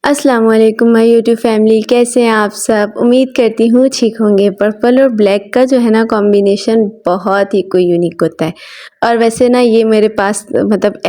अस्सलाम वालेकुम my YouTube family, कैसे हैं आप सब। उम्मीद करती हूँ ठीक होंगे। पर्पल और ब्लैक का जो है ना कॉम्बिनेशन बहुत ही कोई यूनिक होता है। और वैसे ना ये मेरे पास मतलब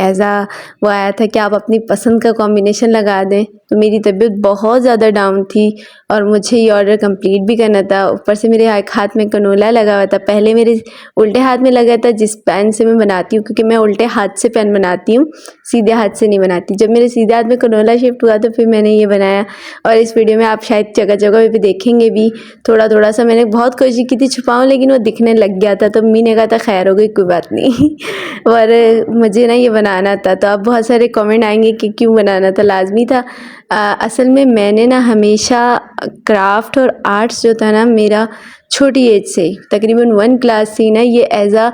वो आया था कि आप अपनी पसंद का कॉम्बिनेशन लगा दें। तो मेरी तबीयत बहुत ज़्यादा डाउन थी और मुझे ये ऑर्डर कंप्लीट भी करना था। ऊपर से मेरे एक हाथ में कनोला लगा हुआ था, पहले मेरे उल्टे हाथ में लगा था जिस पेन से मैं बनाती हूँ, क्योंकि मैं उल्टे हाथ से पेन बनाती हूँ, सीधे हाथ से नहीं बनाती। जब मेरे सीधे हाथ में कनोला शिफ्ट हुआ तो फिर मैंने ये बनाया। और इस वीडियो में आप शायद जगह जगह पे देखेंगे भी, थोड़ा थोड़ा सा मैंने बहुत कोशिश की थी छुपाऊं, लेकिन वो दिखने लग गया था। तो मम्मी ने कहा था खैर हो गई, कोई बात नहीं। और मुझे ना ये बनाना था। तो अब बहुत सारे कमेंट आएंगे कि क्यों बनाना था, लाजमी था। असल में मैंने ना हमेशा क्राफ्ट और आर्ट्स जो था ना मेरा छोटी एज से, तकरीबन 1 क्लास से ना, ये एज अ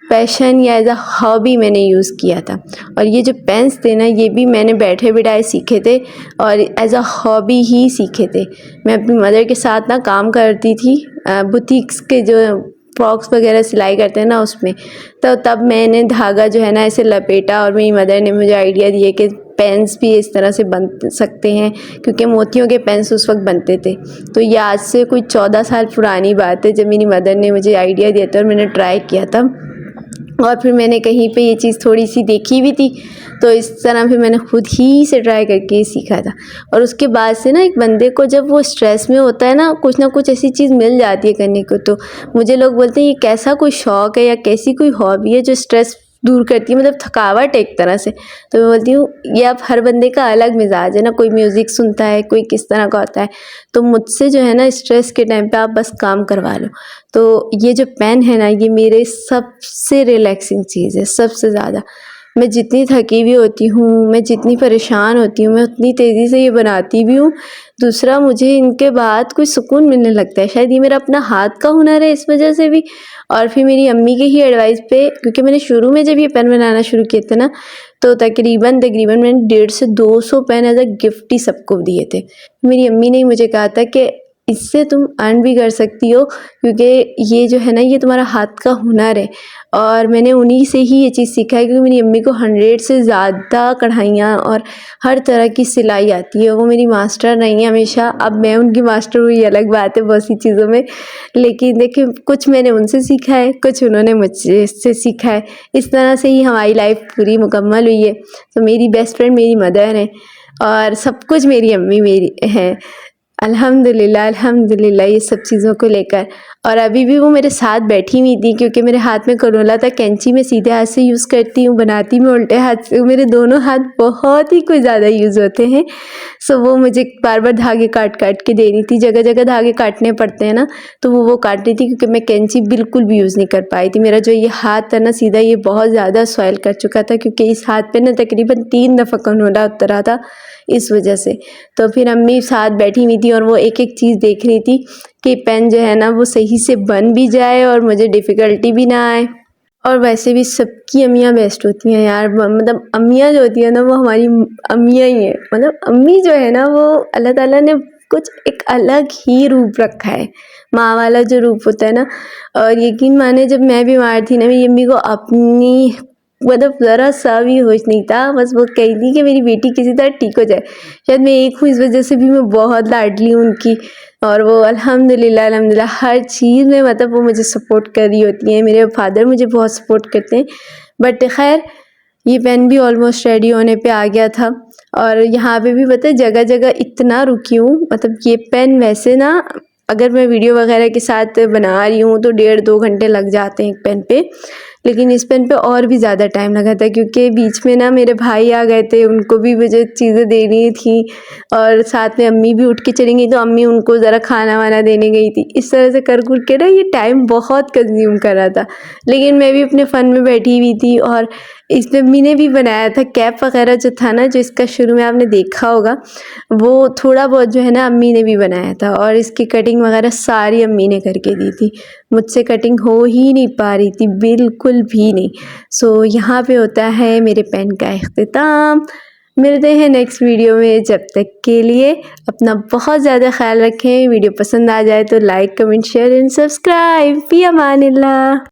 पैशन या एज अ हॉबी मैंने यूज़ किया था। और ये जो पेन्स थे ना, ये भी मैंने बैठे बिठाए सीखे थे और एज अ हॉबी ही सीखे थे। मैं अपनी मदर के साथ ना काम करती थी, बुटीक्स के जो फ्रॉक्स वगैरह सिलाई करते हैं ना उसमें। तो तब मैंने धागा जो है ना ऐसे लपेटा और मेरी मदर ने मुझे आइडिया दिए कि पेन्स भी इस तरह से बन सकते हैं, क्योंकि मोतियों के पेन्स उस वक्त बनते थे। तो ये आज से कोई 14 साल पुरानी बात है, जब मेरी मदर ने मुझे आइडिया दिया था और मैंने ट्राई किया था। और फिर मैंने कहीं पे ये चीज़ थोड़ी सी देखी भी थी, तो इस तरह फिर मैंने खुद ही से ट्राई करके सीखा था। और उसके बाद से ना एक बंदे को जब वो स्ट्रेस में होता है ना कुछ ऐसी चीज़ मिल जाती है करने को। तो मुझे लोग बोलते हैं ये कैसा कोई शौक़ है या कैसी कोई हॉबी है जो स्ट्रेस दूर करती है, मतलब थकावट एक तरह से। तो मैं बोलती हूँ ये अब हर बंदे का अलग मिजाज है ना, कोई म्यूज़िक सुनता है, कोई किस तरह का होता है। तो मुझसे जो है ना स्ट्रेस के टाइम पे आप बस काम करवा लो। तो ये जो पेन है ना, ये मेरे सबसे रिलैक्सिंग चीज़ है, सबसे ज़्यादा। मैं जितनी थकी हुई होती हूँ, मैं जितनी परेशान होती हूँ, मैं उतनी तेज़ी से ये बनाती भी हूँ। दूसरा, मुझे इनके बाद कुछ सुकून मिलने लगता है। शायद ये मेरा अपना हाथ का हुनर है इस वजह से भी। और फिर मेरी अम्मी के ही एडवाइस पे, क्योंकि मैंने शुरू में जब ये पेन बनाना शुरू किए थे ना, तो तकरीबन मैंने 150 से 200 पेन एज अ गिफ्ट ही सबको दिए थे। मेरी अम्मी ने मुझे कहा था कि इससे तुम अर्न भी कर सकती हो, क्योंकि ये जो है ना ये तुम्हारा हाथ का हुनर है। और मैंने उन्हीं से ही ये चीज़ सीखा है, क्योंकि मेरी अम्मी को 100 से ज़्यादा कढ़ाइयाँ और हर तरह की सिलाई आती है। वो मेरी मास्टर रही हैं हमेशा। अब मैं उनकी मास्टर हुई, अलग बात है बहुत सी चीज़ों में, लेकिन देखिए कुछ मैंने उनसे सीखा है, कुछ उन्होंने मुझसे सीखा है। इस तरह से ही हमारी लाइफ पूरी मुकम्मल हुई है। तो मेरी बेस्ट फ्रेंड मेरी मदर है और सब कुछ मेरी अम्मी मेरी है। अल्हम्दुलिल्लाह अल्हम्दुलिल्लाह ये सब चीज़ों को लेकर। और अभी भी वो मेरे साथ बैठी हुई थी, क्योंकि मेरे हाथ में कनोला था। कैंची मैं सीधे हाथ से यूज़ करती हूँ, बनाती मैं उल्टे हाथ से। मेरे दोनों हाथ बहुत ही कुछ ज़्यादा यूज़ होते हैं। सो वो मुझे बार बार धागे काट काट के दे रही थी, जगह जगह धागे काटने पड़ते हैं ना, तो वो काट रही थी, क्योंकि मैं कैंची बिल्कुल भी यूज़ नहीं कर पाई थी। मेरा जो ये हाथ था ना सीधा, ये बहुत ज़्यादा सॉइल कर चुका था, क्योंकि इस हाथ पे ना तकरीबन 3 दफ़ा कनोला उतरा था इस वजह से। तो फिर अम्मी साथ बैठी हुई थी और वो एक एक चीज़ देख रही थी कि पेन जो है ना वो सही से बन भी जाए और मुझे डिफ़िकल्टी भी ना आए। और वैसे भी सबकी अम्मियाँ बेस्ट होती हैं यार, मतलब अम्मियाँ जो होती हैं ना वो हमारी अम्मियाँ ही हैं। मतलब अम्मी जो है ना वो अल्लाह ताला ने कुछ एक अलग ही रूप रखा है, माँ वाला जो रूप होता है ना। और यकीन माने जब मैं बीमार थी ना, मेरी अम्मी को अपनी मतलब ज़रा सा भी होश नहीं था। बस वो कही थी कि मेरी बेटी किसी तरह ठीक हो जाए। शायद मैं एक हूँ, इस वजह से भी मैं बहुत लाडली हूँ उनकी। और वो अल्हम्दुलिल्लाह अल्हम्दुलिल्लाह हर चीज़ में मतलब वो मुझे सपोर्ट कर रही होती हैं। मेरे फादर मुझे बहुत सपोर्ट करते हैं। बट खैर ये पेन भी ऑलमोस्ट रेडी होने पे आ गया था। और यहाँ पे भी पता है जगह जगह इतना रुकी हूँ, मतलब ये पेन वैसे ना अगर मैं वीडियो वगैरह के साथ बना रही हूँ तो 1.5-2 घंटे लग जाते हैं एक पेन पे, लेकिन इस पेन पे और भी ज़्यादा टाइम लगा था, क्योंकि बीच में ना मेरे भाई आ गए थे, उनको भी मुझे चीज़ें देनी थी। और साथ में अम्मी भी उठ के चली गई, तो अम्मी उनको ज़रा खाना वाना देने गई थी। इस तरह से कर के ना ये टाइम बहुत कंज्यूम कर रहा था, लेकिन मैं भी अपने फ़न में बैठी हुई थी। और इसमें अम्मी ने भी बनाया था कैप वगैरह जो था ना, जो इसका शुरू में आपने देखा होगा, वो थोड़ा बहुत जो है ना अम्मी ने भी बनाया था। और इसकी कटिंग वगैरह सारी अम्मी ने करके दी थी, मुझसे कटिंग हो ही नहीं पा रही थी, बिल्कुल भी नहीं। सो यहाँ पे होता है मेरे पेन का इख्तिताम। मिलते हैं नेक्स्ट वीडियो में, जब तक के लिए अपना बहुत ज़्यादा ख्याल रखें। वीडियो पसंद आ जाए तो like comment share and subscribe. फी अमानिल्लाह।